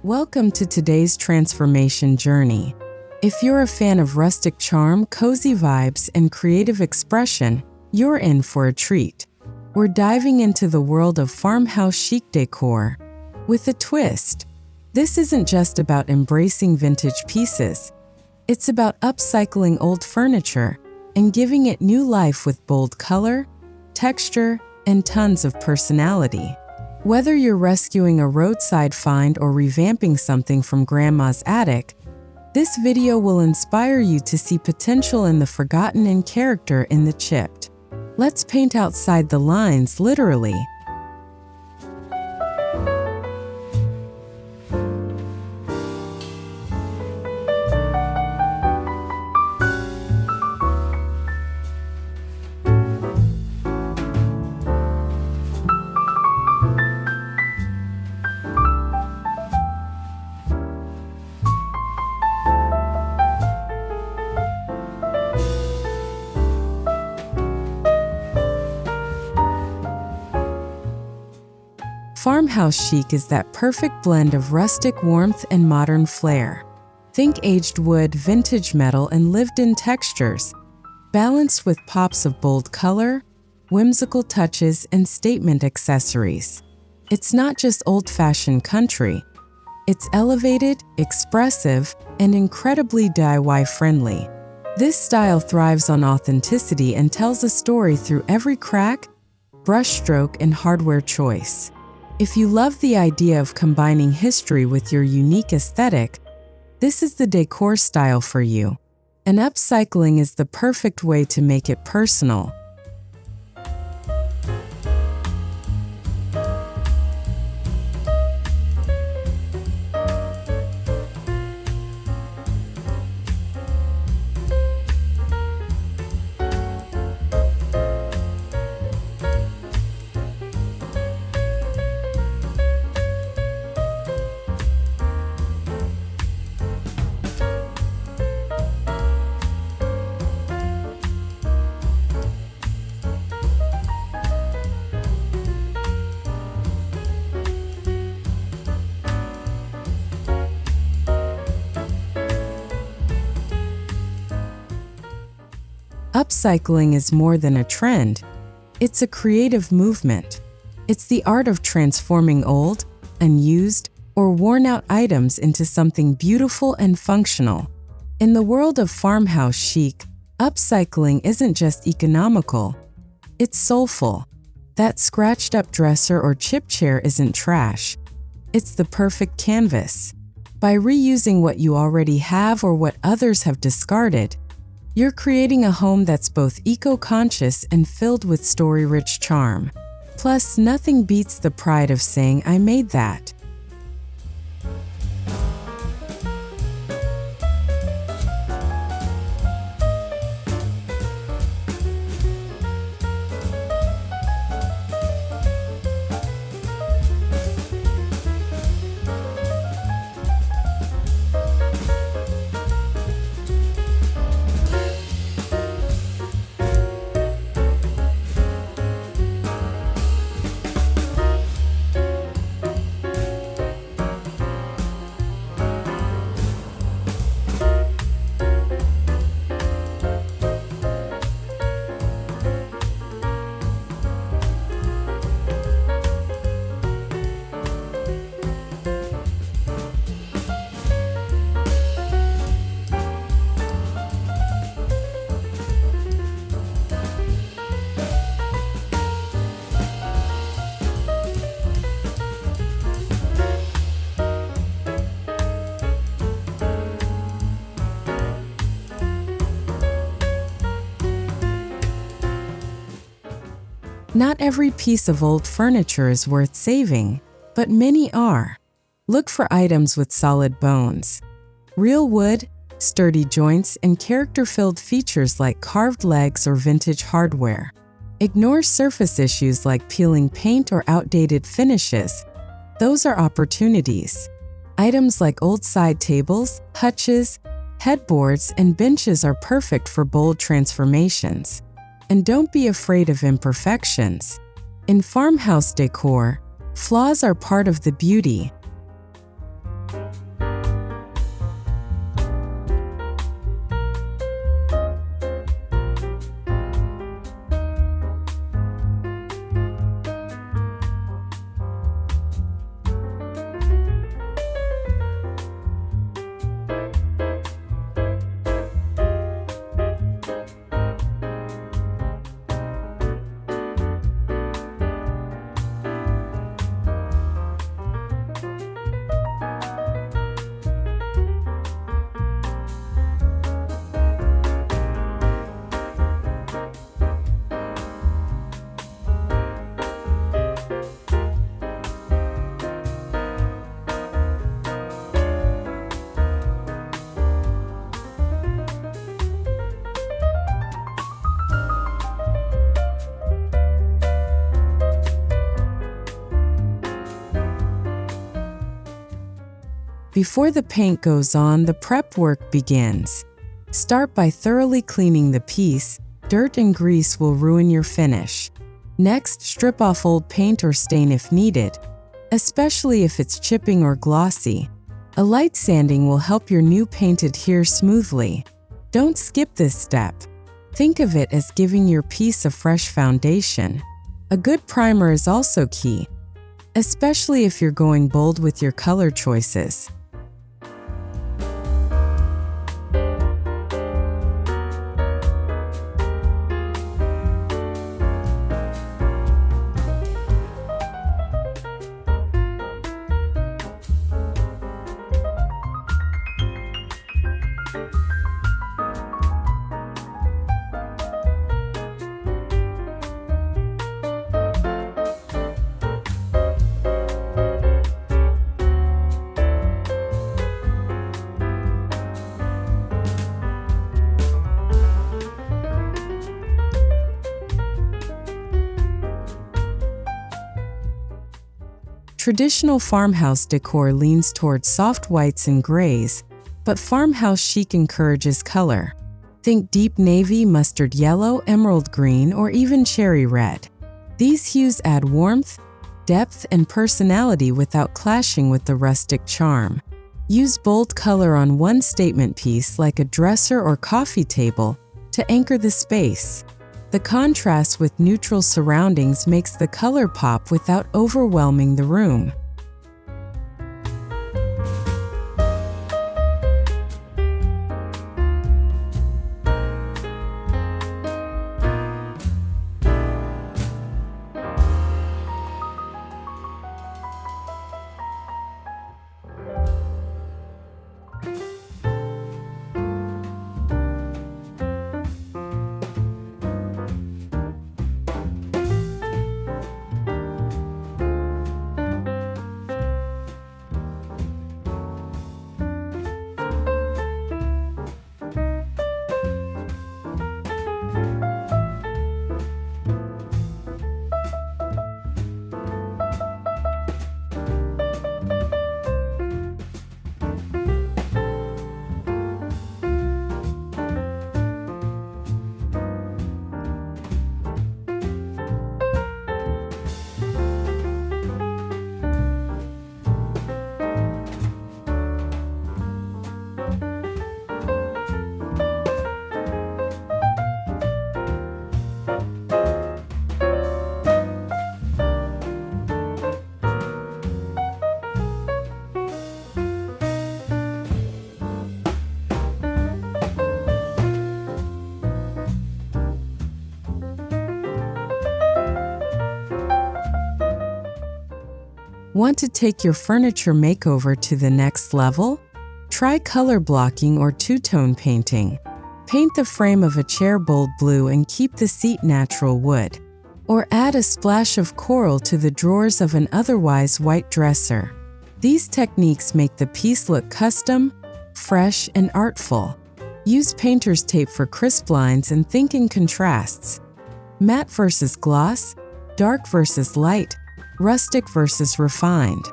Welcome to today's transformation journey. If you're a fan of rustic charm, cozy vibes, and creative expression, you're in for a treat. We're diving into the world of farmhouse chic decor with a twist. This isn't just about embracing vintage pieces. It's about upcycling old furniture and giving it new life with bold color, texture, and tons of personality. Whether you're rescuing a roadside find or revamping something from grandma's attic, this video will inspire you to see potential in the forgotten and character in the chipped. Let's paint outside the lines, literally. Farmhouse chic is that perfect blend of rustic warmth and modern flair. Think aged wood, vintage metal, and lived-in textures, balanced with pops of bold color, whimsical touches, and statement accessories. It's not just old-fashioned country. It's elevated, expressive, and incredibly DIY-friendly. This style thrives on authenticity and tells a story through every crack, brushstroke, and hardware choice. If you love the idea of combining history with your unique aesthetic, this is the decor style for you. And upcycling is the perfect way to make it personal. Upcycling is more than a trend. It's a creative movement. It's the art of transforming old, unused, or worn-out items into something beautiful and functional. In the world of farmhouse chic, upcycling isn't just economical. It's soulful. That scratched-up dresser or chip chair isn't trash. It's the perfect canvas. By reusing what you already have or what others have discarded, you're creating a home that's both eco-conscious and filled with story-rich charm. Plus, nothing beats the pride of saying, "I made that." Not every piece of old furniture is worth saving, but many are. Look for items with solid bones, real wood, sturdy joints, and character-filled features like carved legs or vintage hardware. Ignore surface issues like peeling paint or outdated finishes. Those are opportunities. Items like old side tables, hutches, headboards, and benches are perfect for bold transformations. And don't be afraid of imperfections. In farmhouse decor, flaws are part of the beauty. Before the paint goes on, the prep work begins. Start by thoroughly cleaning the piece. Dirt and grease will ruin your finish. Next, strip off old paint or stain if needed, especially if it's chipping or glossy. A light sanding will help your new paint adhere smoothly. Don't skip this step. Think of it as giving your piece a fresh foundation. A good primer is also key, especially if you're going bold with your color choices. Traditional farmhouse decor leans towards soft whites and grays, but Farmhouse Chic encourages color. Think deep navy, mustard yellow, emerald green, or even cherry red. These hues add warmth, depth, and personality without clashing with the rustic charm. Use bold color on one statement piece like a dresser or coffee table to anchor the space. The contrast with neutral surroundings makes the color pop without overwhelming the room. Want to take your furniture makeover to the next level? Try color blocking or two-tone painting. Paint the frame of a chair bold blue and keep the seat natural wood. Or add a splash of coral to the drawers of an otherwise white dresser. These techniques make the piece look custom, fresh, and artful. Use painter's tape for crisp lines and think in contrasts. Matte versus gloss, dark versus light, rustic versus refined.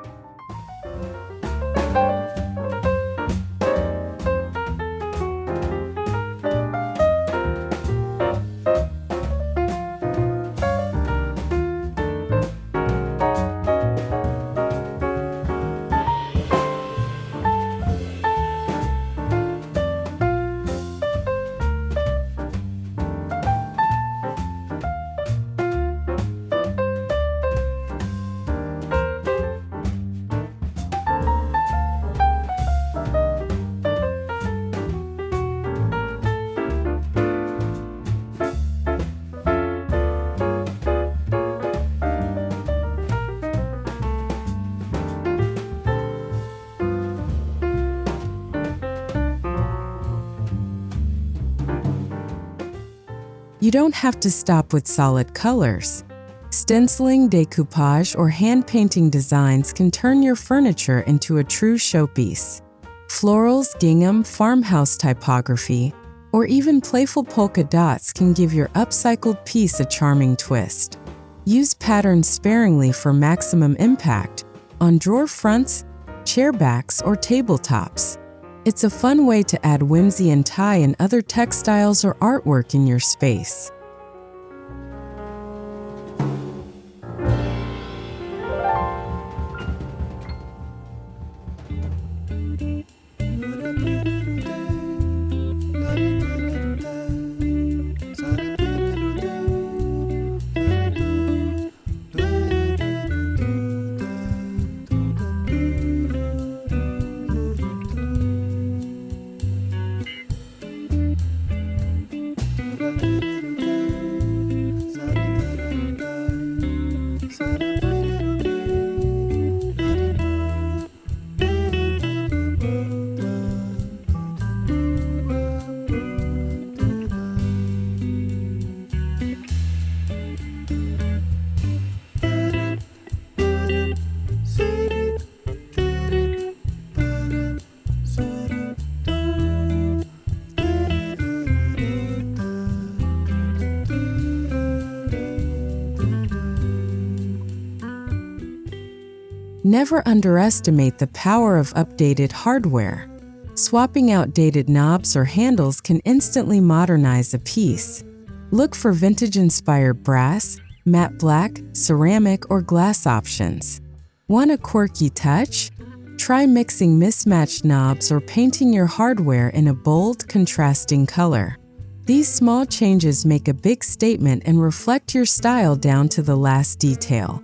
You don't have to stop with solid colors. Stenciling, decoupage, or hand-painting designs can turn your furniture into a true showpiece. Florals, gingham, farmhouse typography, or even playful polka dots can give your upcycled piece a charming twist. Use patterns sparingly for maximum impact on drawer fronts, chair backs, or tabletops. It's a fun way to add whimsy and tie in other textiles or artwork in your space. Never underestimate the power of updated hardware. Swapping out dated knobs or handles can instantly modernize a piece. Look for vintage-inspired brass, matte black, ceramic, or glass options. Want a quirky touch? Try mixing mismatched knobs or painting your hardware in a bold, contrasting color. These small changes make a big statement and reflect your style down to the last detail.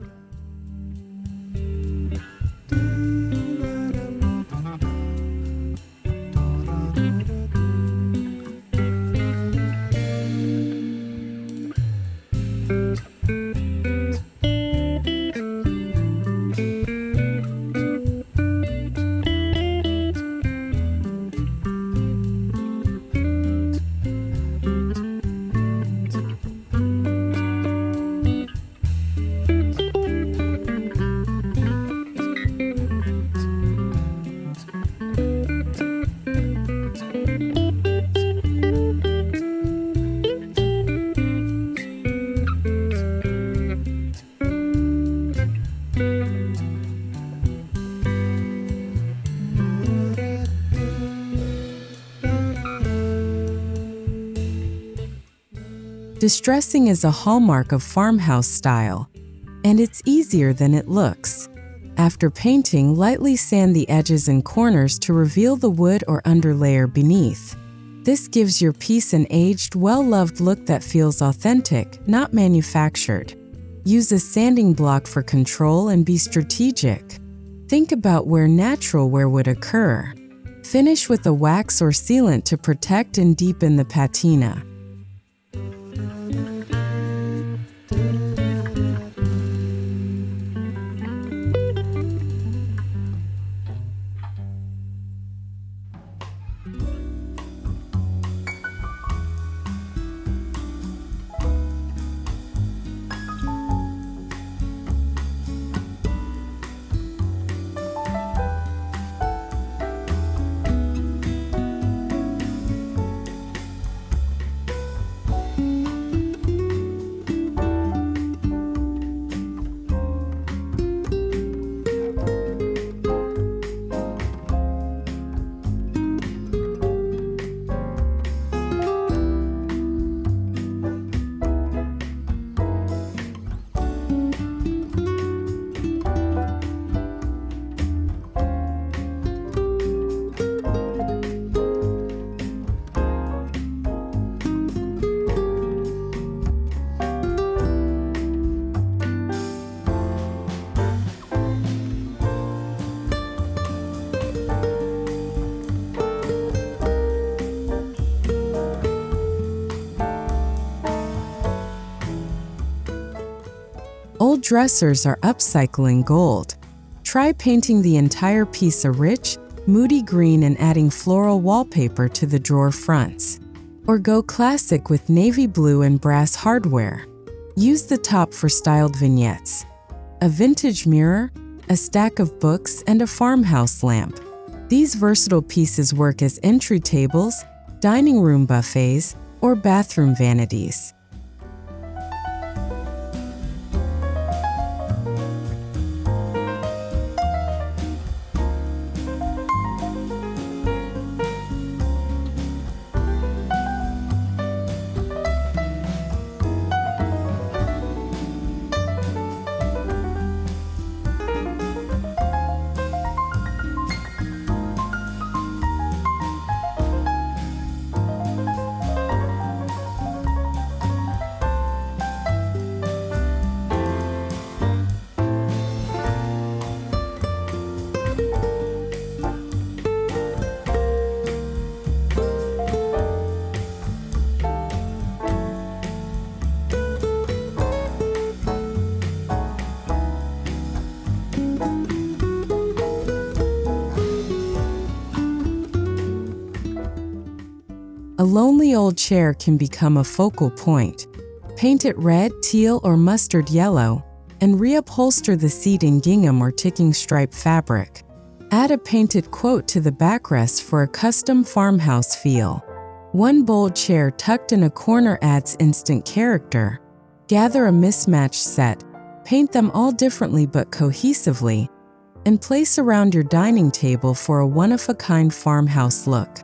Distressing is a hallmark of farmhouse style, and it's easier than it looks. After painting, lightly sand the edges and corners to reveal the wood or underlayer beneath. This gives your piece an aged, well-loved look that feels authentic, not manufactured. Use a sanding block for control and be strategic. Think about where natural wear would occur. Finish with a wax or sealant to protect and deepen the patina. Old dressers are upcycling gold. Try painting the entire piece a rich, moody green and adding floral wallpaper to the drawer fronts. Or go classic with navy blue and brass hardware. Use the top for styled vignettes. A vintage mirror, a stack of books, and a farmhouse lamp. These versatile pieces work as entry tables, dining room buffets, or bathroom vanities. A lonely old chair can become a focal point. Paint it red, teal, or mustard yellow, and reupholster the seat in gingham or ticking stripe fabric. Add a painted quote to the backrest for a custom farmhouse feel. One bold chair tucked in a corner adds instant character. Gather a mismatched set, paint them all differently but cohesively, and place around your dining table for a one-of-a-kind farmhouse look.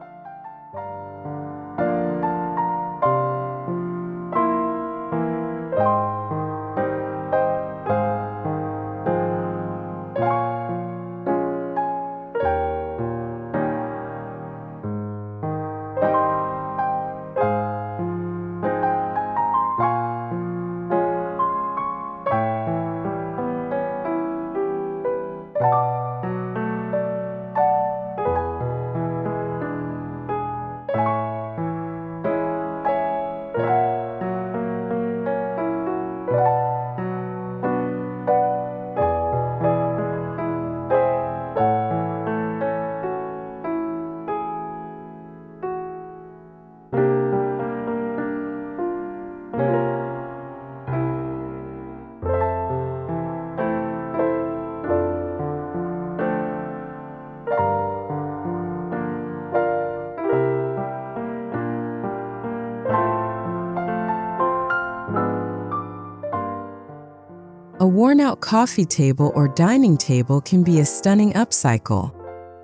A worn-out coffee table or dining table can be a stunning upcycle.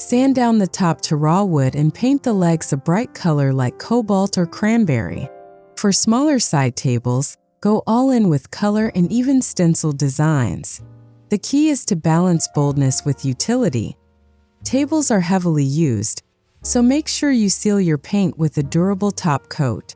Sand down the top to raw wood and paint the legs a bright color like cobalt or cranberry. For smaller side tables, go all in with color and even stencil designs. The key is to balance boldness with utility. Tables are heavily used, so make sure you seal your paint with a durable top coat.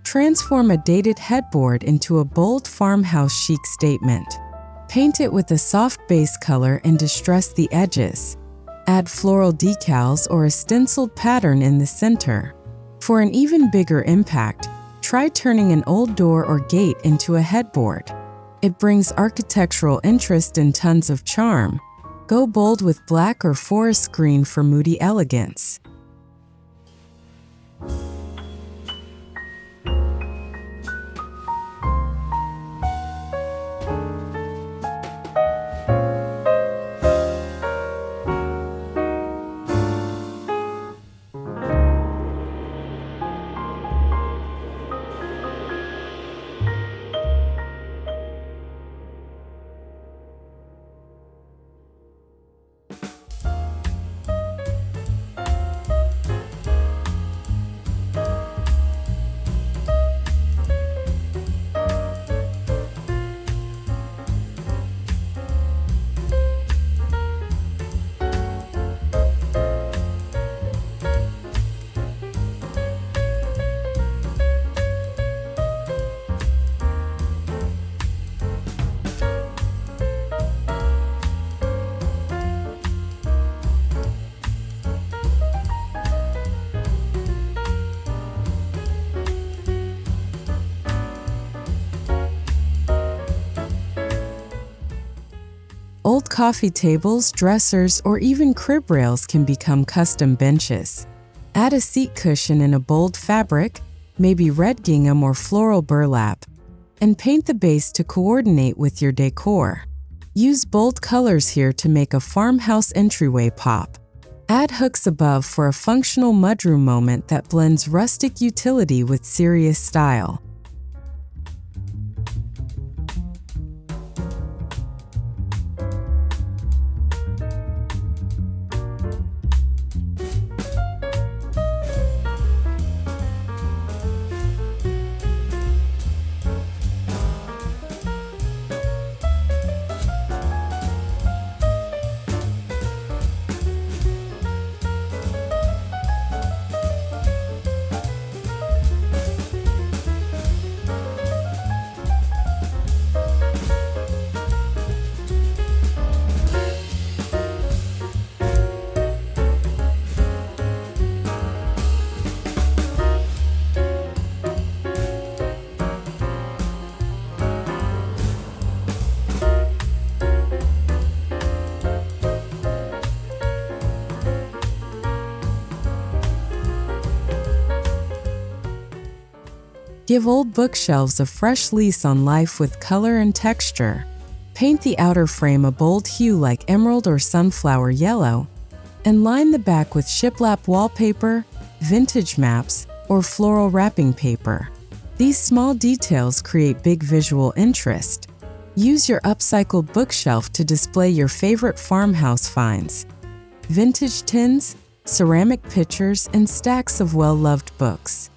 Transform a dated headboard into a bold farmhouse chic statement. Paint it with a soft base color and distress the edges. Add floral decals or a stenciled pattern in the center. For an even bigger impact, try turning an old door or gate into a headboard. It brings architectural interest and tons of charm. Go bold with black or forest green for moody elegance. Old coffee tables, dressers, or even crib rails can become custom benches. Add a seat cushion in a bold fabric, maybe red gingham or floral burlap. and paint the base to coordinate with your decor. Use bold colors here to make a farmhouse entryway pop. Add hooks above for a functional mudroom moment that blends rustic utility with serious style. Give old bookshelves a fresh lease on life with color and texture. Paint the outer frame a bold hue like emerald or sunflower yellow, and line the back with shiplap wallpaper, vintage maps, or floral wrapping paper. These small details create big visual interest. Use your upcycled bookshelf to display your favorite farmhouse finds. Vintage tins, ceramic pitchers, and stacks of well-loved books.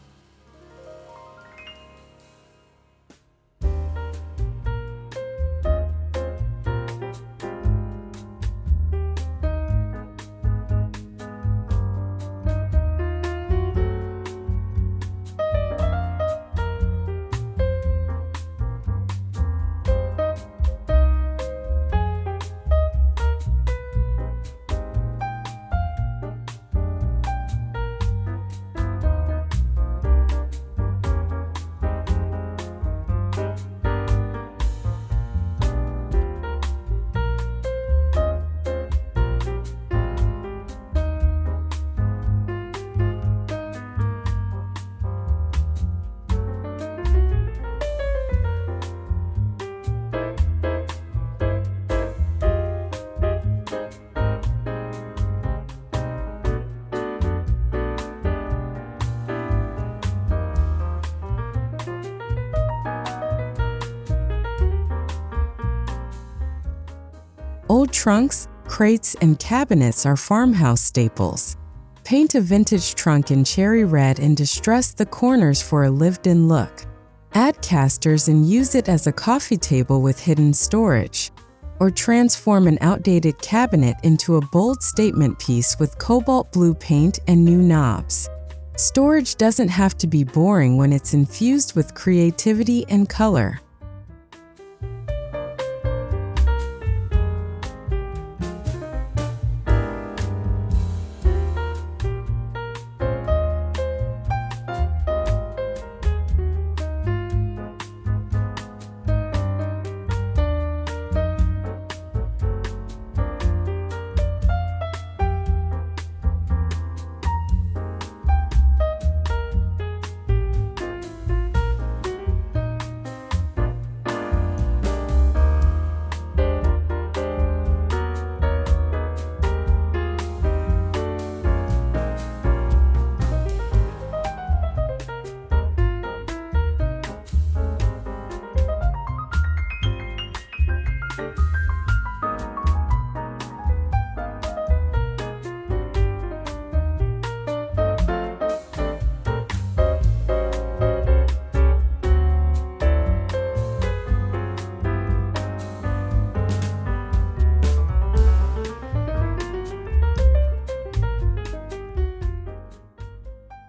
Old trunks, crates, and cabinets are farmhouse staples. Paint a vintage trunk in cherry red and distress the corners for a lived-in look. Add casters and use it as a coffee table with hidden storage. Or transform an outdated cabinet into a bold statement piece with cobalt blue paint and new knobs. Storage doesn't have to be boring when it's infused with creativity and color.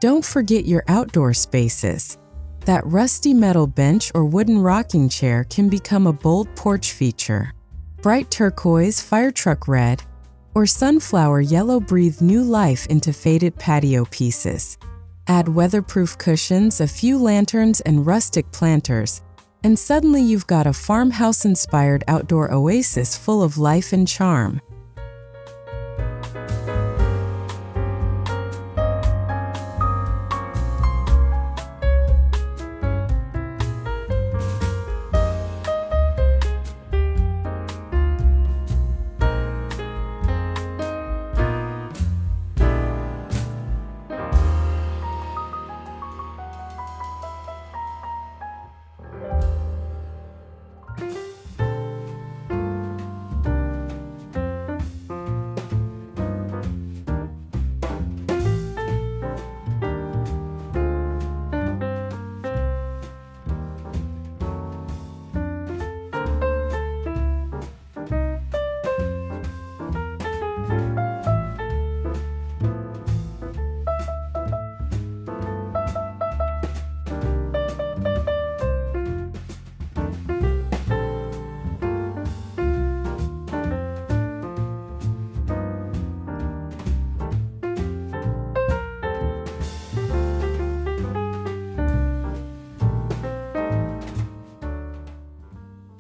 Don't forget your outdoor spaces. That rusty metal bench or wooden rocking chair can become a bold porch feature. Bright turquoise, fire truck red, or sunflower yellow breathe new life into faded patio pieces. Add weatherproof cushions, a few lanterns, and rustic planters, and suddenly you've got a farmhouse-inspired outdoor oasis full of life and charm.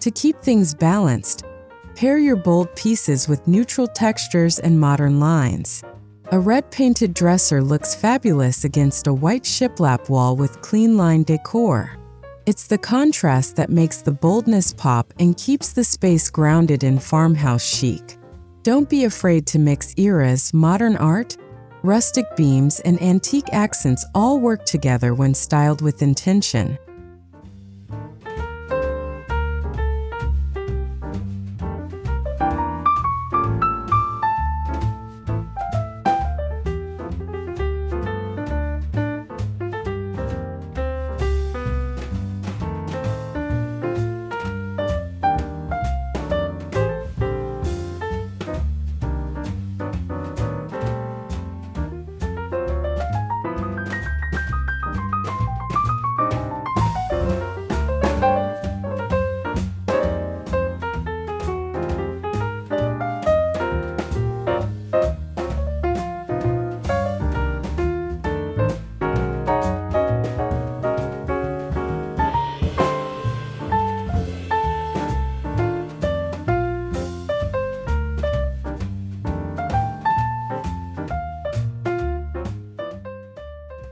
To keep things balanced, pair your bold pieces with neutral textures and modern lines. A red painted dresser looks fabulous against a white shiplap wall with clean line decor. It's the contrast that makes the boldness pop and keeps the space grounded in farmhouse chic. Don't be afraid to mix eras. Modern art, rustic beams, and antique accents all work together when styled with intention.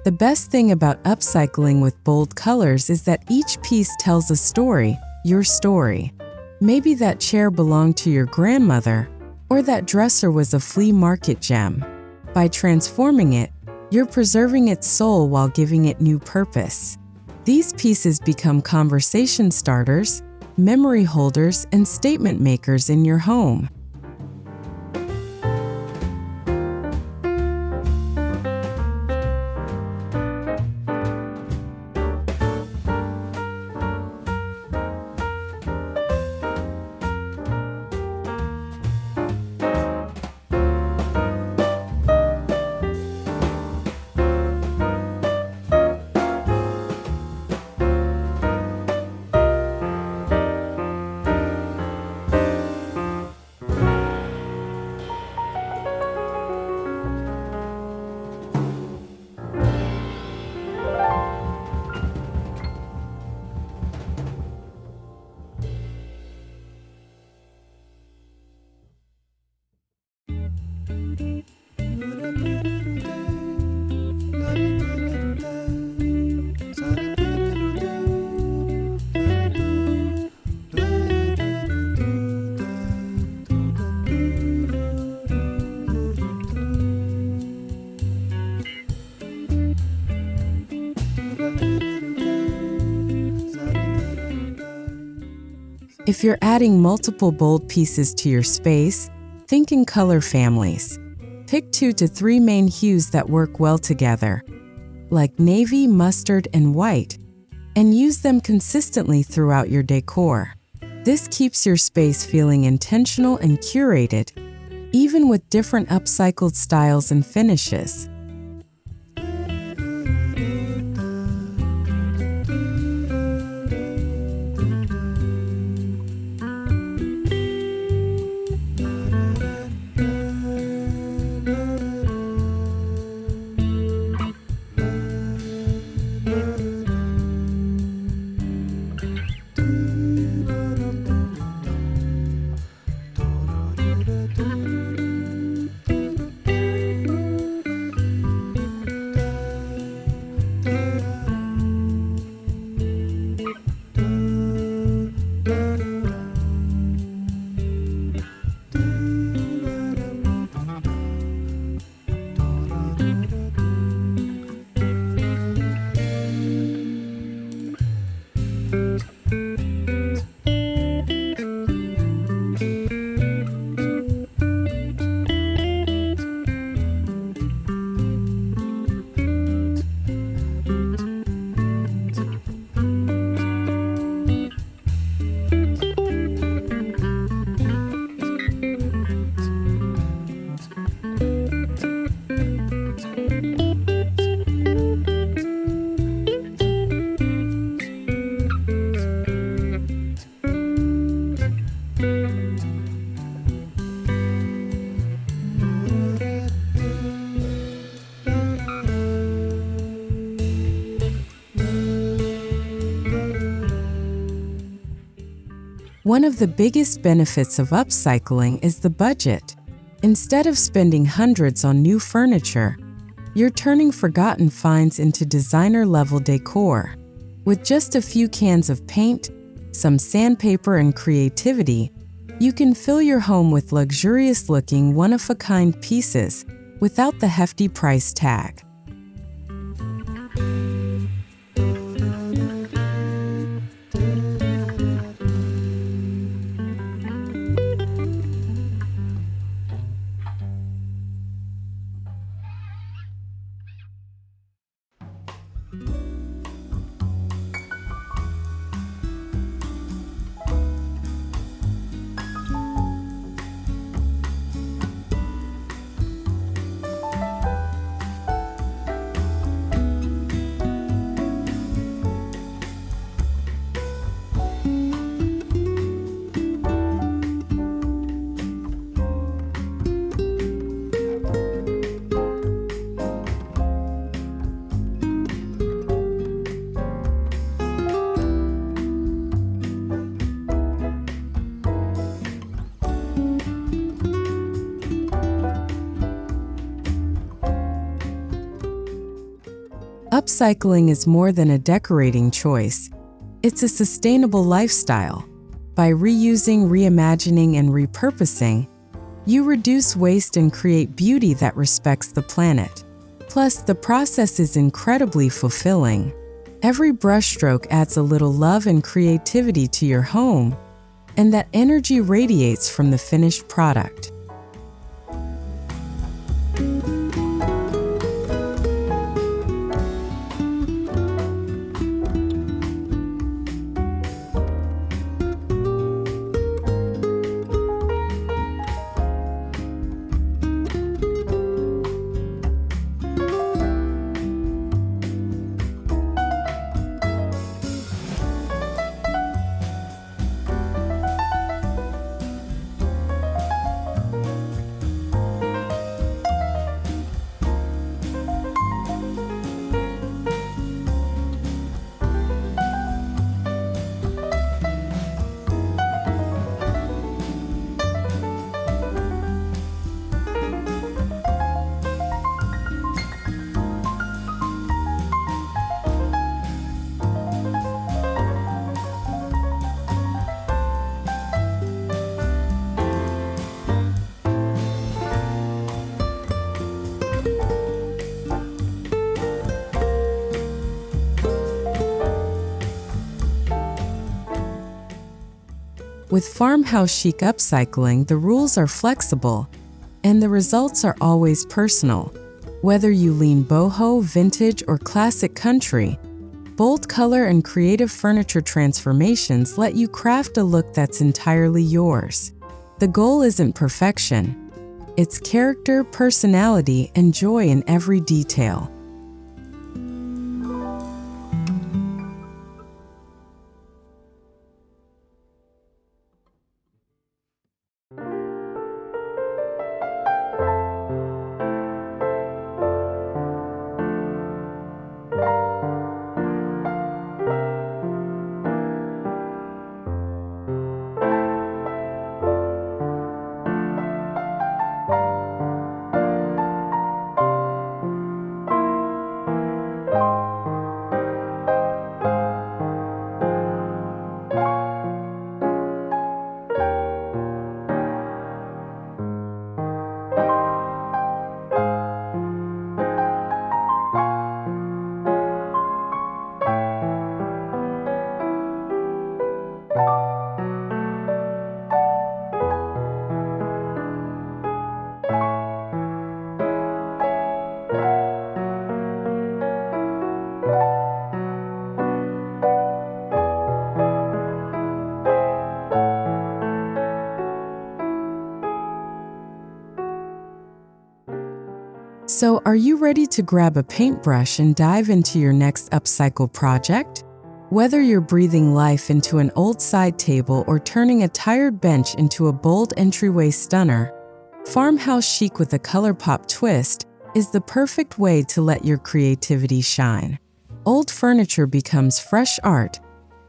The best thing about upcycling with bold colors is that each piece tells a story, your story. Maybe that chair belonged to your grandmother, or that dresser was a flea market gem. By transforming it, you're preserving its soul while giving it new purpose. These pieces become conversation starters, memory holders, and statement makers in your home. If you're adding multiple bold pieces to your space, think in color families. Pick 2 to 3 main hues that work well together, like navy, mustard, and white, and use them consistently throughout your decor. This keeps your space feeling intentional and curated, even with different upcycled styles and finishes. One of the biggest benefits of upcycling is the budget. Instead of spending hundreds on new furniture, you're turning forgotten finds into designer-level decor. With just a few cans of paint, some sandpaper, and creativity, you can fill your home with luxurious-looking, one-of-a-kind pieces without the hefty price tag. Upcycling is more than a decorating choice. It's a sustainable lifestyle. By reusing, reimagining, and repurposing, you reduce waste and create beauty that respects the planet. Plus, the process is incredibly fulfilling. Every brushstroke adds a little love and creativity to your home, and that energy radiates from the finished product. With Farmhouse Chic Upcycling, the rules are flexible, and the results are always personal. Whether you lean boho, vintage, or classic country, bold color and creative furniture transformations let you craft a look that's entirely yours. The goal isn't perfection. It's character, personality, and joy in every detail. So, are you ready to grab a paintbrush and dive into your next upcycle project? Whether you're breathing life into an old side table or turning a tired bench into a bold entryway stunner, Farmhouse Chic with a color pop twist is the perfect way to let your creativity shine. Old furniture becomes fresh art,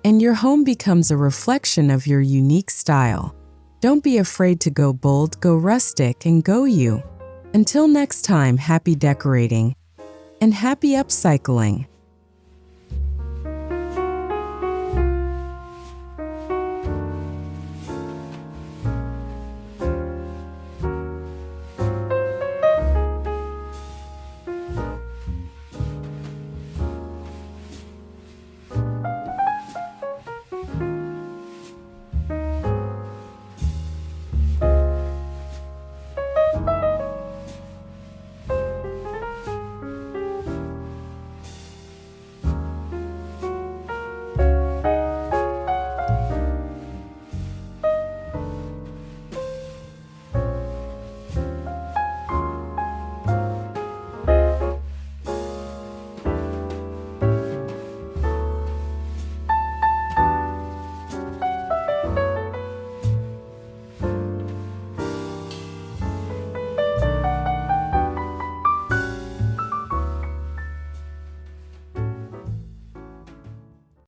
and your home becomes a reflection of your unique style. Don't be afraid to go bold, go rustic, and go you. Until next time, happy decorating and happy upcycling.